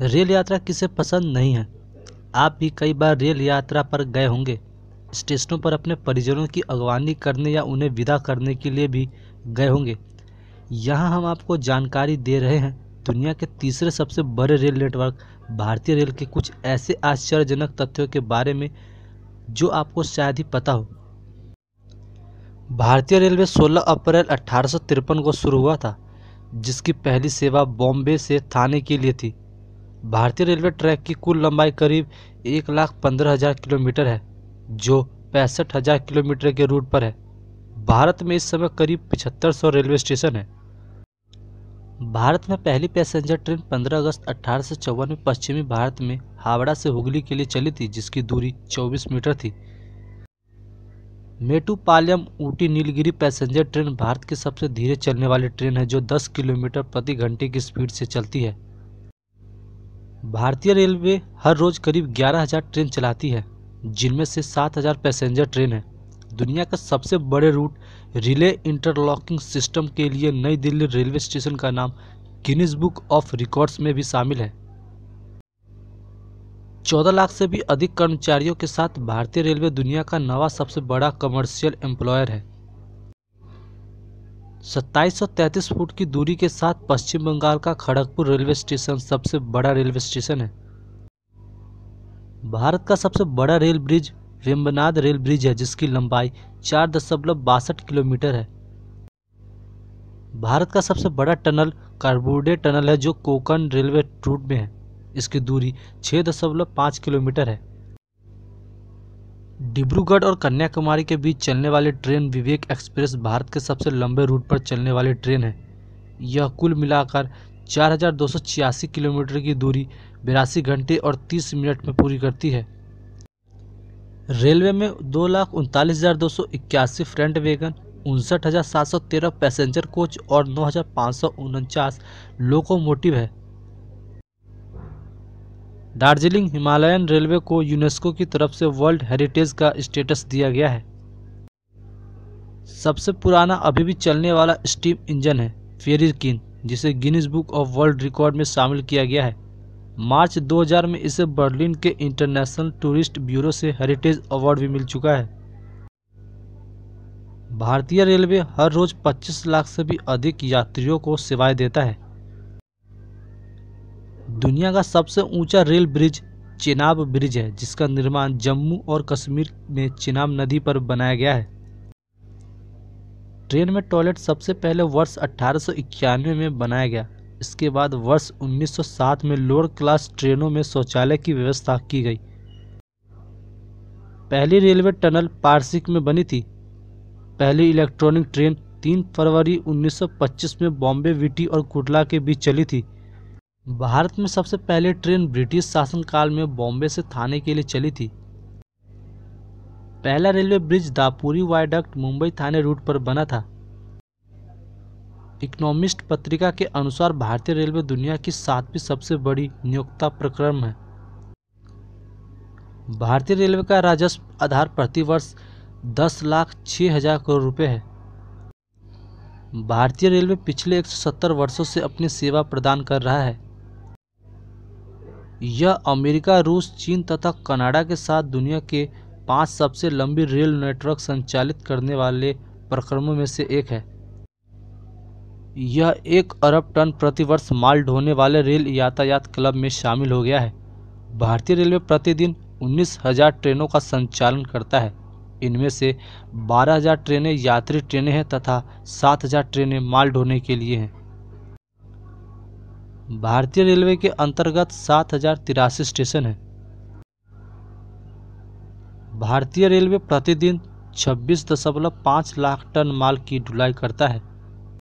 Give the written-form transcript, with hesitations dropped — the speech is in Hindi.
रेल यात्रा किसे पसंद नहीं है। आप भी कई बार रेल यात्रा पर गए होंगे। स्टेशनों पर अपने परिजनों की अगवानी करने या उन्हें विदा करने के लिए भी गए होंगे। यहाँ हम आपको जानकारी दे रहे हैं दुनिया के तीसरे सबसे बड़े रेल नेटवर्क भारतीय रेल के कुछ ऐसे आश्चर्यजनक तथ्यों के बारे में जो आपको शायद ही पता हो। भारतीय रेलवे 16 अप्रैल 1853 को शुरू हुआ था, जिसकी पहली सेवा बॉम्बे से थाने के लिए थी। भारतीय रेलवे ट्रैक की कुल लंबाई करीब 1,15,000 किलोमीटर है, जो 65,000 किलोमीटर के रूट पर है। भारत में इस समय करीब 7500 रेलवे स्टेशन है। भारत में पहली पैसेंजर ट्रेन 15 अगस्त 1854 में पश्चिमी भारत में हावड़ा से हुगली के लिए चली थी, जिसकी दूरी 24 मीटर थी। मेटुपालयम ऊटी नीलगिरी पैसेंजर ट्रेन भारत की सबसे धीरे चलने वाली ट्रेन है, जो 10 किलोमीटर प्रति घंटे की स्पीड से चलती है। भारतीय रेलवे हर रोज करीब 11,000 ट्रेन चलाती है, जिनमें से 7,000 पैसेंजर ट्रेन है। दुनिया का सबसे बड़े रूट रिले इंटरलॉकिंग सिस्टम के लिए नई दिल्ली रेलवे स्टेशन का नाम गिनीज बुक ऑफ रिकॉर्ड्स में भी शामिल है। 14 लाख से भी अधिक कर्मचारियों के साथ भारतीय रेलवे दुनिया का 9वां सबसे बड़ा कमर्शियल एम्प्लॉयर है। 2733 फुट की दूरी के साथ पश्चिम बंगाल का खड़गपुर रेलवे स्टेशन सबसे बड़ा रेलवे स्टेशन है। भारत का सबसे बड़ा rail bridge Vembanad rail bridge है, जिसकी लंबाई 4.62 किलोमीटर है। भारत का सबसे बड़ा टनल कार्बोडे टनल है, जो कोंकण रेलवे रूट में है। इसकी दूरी 6.5 किलोमीटर है। डिब्रूगढ़ और कन्याकुमारी के बीच चलने वाली ट्रेन विवेक एक्सप्रेस भारत के सबसे लंबे रूट पर चलने वाली ट्रेन है। यह कुल मिलाकर 4,286 किलोमीटर की दूरी 82 घंटे और 30 मिनट में पूरी करती है। रेलवे में 2,39,281 फ्रंट वैगन, 59,713 पैसेंजर कोच और 9,549 लोकोमोटिव है। दार्जिलिंग हिमालयन रेलवे को यूनेस्को की तरफ से वर्ल्ड हेरिटेज का स्टेटस दिया गया है। सबसे पुराना अभी भी चलने वाला स्टीम इंजन है फेरी क्वीन, जिसे Guinness book of world record में शामिल किया गया है। मार्च 2000 में इसे बर्लिन के इंटरनेशनल टूरिस्ट ब्यूरो से हेरिटेज अवार्ड भी मिल चुका है। भारतीय रेलवे हर रोज 25 लाख से भी अधिक यात्रियों को सेवाएं देता है। दुनिया का सबसे ऊंचा रेल ब्रिज चेनाब ब्रिज है, जिसका निर्माण जम्मू और कश्मीर में चेनाब नदी पर बनाया गया है। ट्रेन में टॉयलेट सबसे पहले वर्ष 1891 में बनाया गया। इसके बाद वर्ष 1907 में लोअर क्लास ट्रेनों में शौचालय की व्यवस्था की गई। पहली रेलवे टनल पारसिक में बनी थी। पहली इलेक्ट्रॉनिक ट्रेन 3 फरवरी 1925 में बॉम्बे विटी और कुर्ला के बीच चली थी। भारत में सबसे पहले ट्रेन ब्रिटिश शासनकाल में बॉम्बे से थाने के लिए चली थी। पहला railway bridge Dapuri viaduct Mumbai थाने रूट पर बना था। इकोनॉमिस्ट पत्रिका के अनुसार भारतीय रेलवे दुनिया की 7वीं सबसे बड़ी नियोक्ता प्रक्रम है। भारतीय रेलवे का राजस्व आधार प्रति वर्ष 10,06,000 करोड़ रुपए है। भारतीय रेलवे पिछले 170 वर्षों से अपनी सेवा प्रदान कर रहा है। यह अमेरिका, रूस, चीन तथा कनाडा के साथ दुनिया के 5 सबसे लंबी रेल नेटवर्क संचालित करने वाले प्रक्रमों में से एक है। यह 1 अरब टन प्रति वर्ष माल ढोने वाले रेल यातायात क्लब में शामिल हो गया है। भारतीय रेलवे प्रतिदिन 19,000 ट्रेनों का संचालन करता है। इनमें से 12,000 ट्रेनें यात्री ट्रेनें हैं तथा 7,000 ट्रेनें माल ढोने के लिए हैं। भारतीय रेलवे के अंतर्गत 7,083 स्टेशन हैं। भारतीय रेलवे प्रतिदिन 26.5 लाख टन माल की ढुलाई करता है।